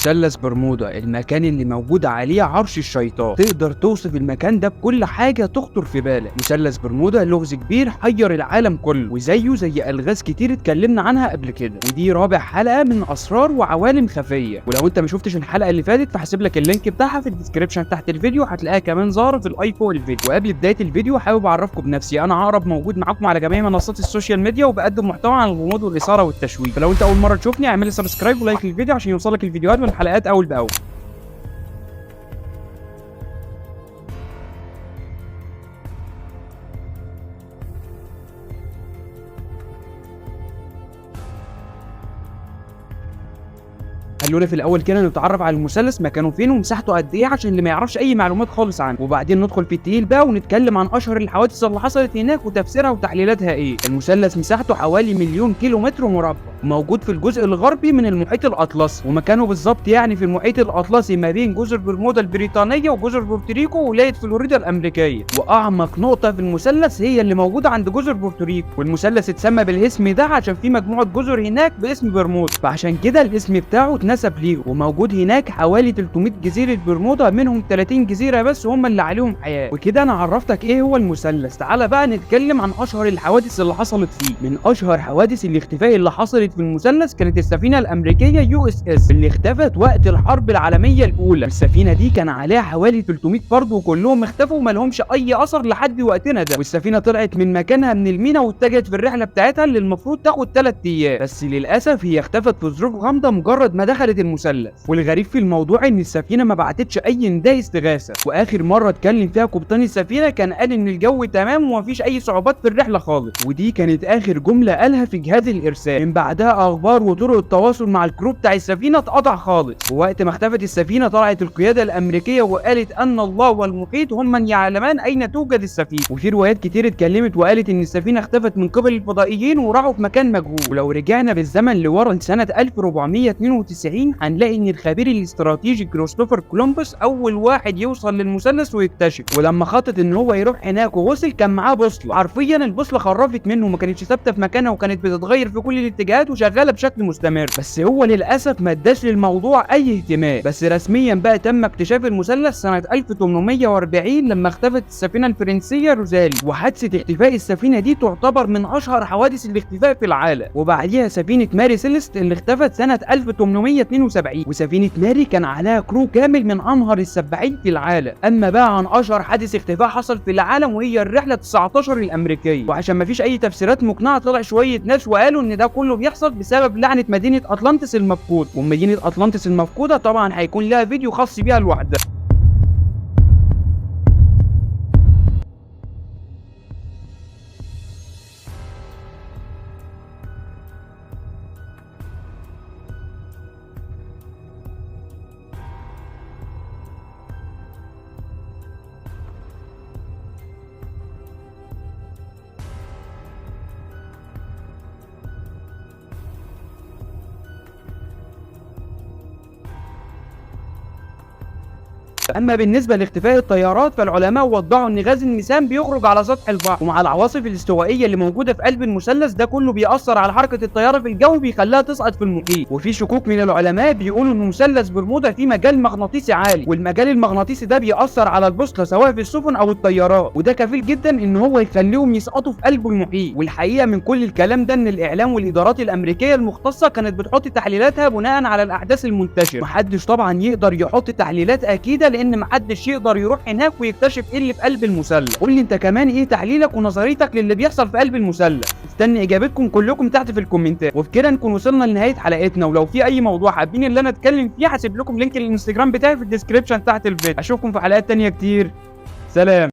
مثلث برمودا، المكان اللي موجود عليه عرش الشيطان. تقدر توصف المكان ده بكل حاجه تخطر في بالك. مثلث برمودا لغز كبير حير العالم كله، وزيه زي الغاز كتير اتكلمنا عنها قبل كده، ودي رابع حلقه من اسرار وعوالم خفيه. ولو انت ما شفتش الحلقه اللي فاتت فهسيب لك اللينك بتاعها في الديسكربشن تحت الفيديو، هتلاقيها كمان ظاهره في الاي فوق الفيديو. وقبل بدايه الفيديو حابب اعرفكم بنفسي، انا عقرب موجود معاكم على جميع منصات السوشيال ميديا، وبقدم محتوى عن الغموض والاثاره والتشويق. فلو انت اول مره تشوفني اعمل لي سبسكرايب ولايك للفيديو عشان يوصلك الفيديوهات والحلقات اول باول. خلونا في الاول كده نتعرف على المثلث، مكانه فين ومساحته قد ايه عشان اللي ما يعرفش اي معلومات خالص عنه، وبعدين ندخل في التقيل بقى ونتكلم عن اشهر الحوادث اللي حصلت هناك وتفسيرها وتحليلاتها ايه. المثلث مساحته حوالي 1,000,000 كيلومتر مربع، وموجود في الجزء الغربي من المحيط الاطلسي، ومكانه بالظبط يعني في المحيط الاطلسي ما بين جزر برمودا البريطانيه وجزر بورتوريكو وولايه فلوريدا الامريكيه. واعمق نقطه في المثلث هي اللي موجوده عند جزر بورتوريكو، والمثلث اتسمى بالاسم ده عشان في مجموعه جزر هناك باسم برمودا، فعشان كده الاسم بتاعه اتنسب ليه. وموجود هناك حوالي 300 جزيره برمودا، منهم 30 جزيره بس هم اللي عليهم حياه. وكده انا عرفتك ايه هو المثلث، تعالى بقى نتكلم عن اشهر الحوادث اللي حصلت فيه. من اشهر حوادث الاختفاء اللي حصلت في المثلث كانت السفينه الامريكيه USS اللي اختفت وقت الحرب العالميه الاولى. السفينه دي كان عليها حوالي 300 فرد، وكلهم اختفوا وما لهمش اي اثر لحد وقتنا ده. والسفينه طلعت من مكانها من المينا واتجهت في الرحله بتاعتها اللي المفروض تاخد 3 ايام، بس للاسف هي اختفت في ظروف غامضه مجرد ما دخلت المثلث. والغريب في الموضوع ان السفينه ما بعتتش اي نداء استغاثه، واخر مره اتكلم فيها قبطان السفينه كان قال ان الجو تمام ومفيش اي صعوبات في الرحله خالص، ودي كانت اخر جمله قالها في جهاز الارسال. من بعدها اخبار وطرق التواصل مع الكرو بتاع السفينه اتقطع خالص. ووقت ما اختفت السفينه طلعت القياده الامريكيه وقالت ان الله والمحيط هم من يعلمان اين توجد السفينه. وفي روايات كتير اتكلمت وقالت ان السفينه اختفت من قبل الفضائيين وراحوا في مكان مجهول. ولو رجعنا بالزمن لورا لسنه 1492 هنلاقي ان الخبير الاستراتيجي كريستوفر كولومبوس اول واحد يوصل للمثلث ويكتشف. ولما خطط ان هو يروح هناك ووصل كان معاه بوصله، حرفيا البوصله خرفت منه وما كانتش ثابته في مكانها، وكانت بتتغير في كل الاتجاهات وشغاله بشكل مستمر. بس هو للاسف ما اداش للموضوع اي اهتمام. بس رسميا بقى تم اكتشاف المثلث سنه 1840 لما اختفت السفينه الفرنسيه روزالي، وحادثه اختفاء السفينه دي تعتبر من اشهر حوادث الاختفاء في العالم. وبعديها سفينه ماري سيليست اللي اختفت سنه 1872، وسفينه ماري كان عليها كرو كامل من امهر السباحين في العالم. اما بقى عن اشهر حادث اختفاء حصل في العالم وهي الرحله 19 الامريكيه، وعشان ما فيش اي تفسيرات مقنعه طلع شويه ناس وقالوا ان ده كله بيحصل بسبب لعنه مدينه اطلانتس المفقود. ومدينه اطلانتس المفقوده طبعا هيكون لها فيديو خاص بيها لوحدها. اما بالنسبه لاختفاء الطيارات فالعلماء وضحوا ان غاز الميثان بيخرج على سطح البحر، ومع العواصف الاستوائيه اللي موجوده في قلب المثلث ده كله بيأثر على حركه الطياره في الجو بيخليها تصعد في المحيط. وفي شكوك من العلماء بيقولوا ان مثلث برمودا فيه مجال مغناطيسي عالي، والمجال المغناطيسي ده بيأثر على البوصله سواء في السفن او الطيارات، وده كفيل جدا ان هو يخليهم يسقطوا في قلب المحيط. والحقيقه من كل الكلام ده ان الاعلام والادارات الامريكيه المختصه كانت بتحط تحليلاتها بناء على الاحداث المنتشره. محدش طبعا يقدر يحط تحليلات اكيده لان محدش يقدر يروح هناك ويكتشف ايه اللي في قلب المثلث. قول لي انت كمان ايه تحليلك ونظريتك للي بيحصل في قلب المثلث، استني اجابتكم كلكم تحت في الكومنتات. وبكده نكون وصلنا لنهايه حلقتنا، ولو في اي موضوع حابين اللي انا اتكلم فيه هسيب لكم لينك الانستجرام بتاعي في الديسكربشن تحت الفيديو. اشوفكم في حلقات تانية كتير، سلام.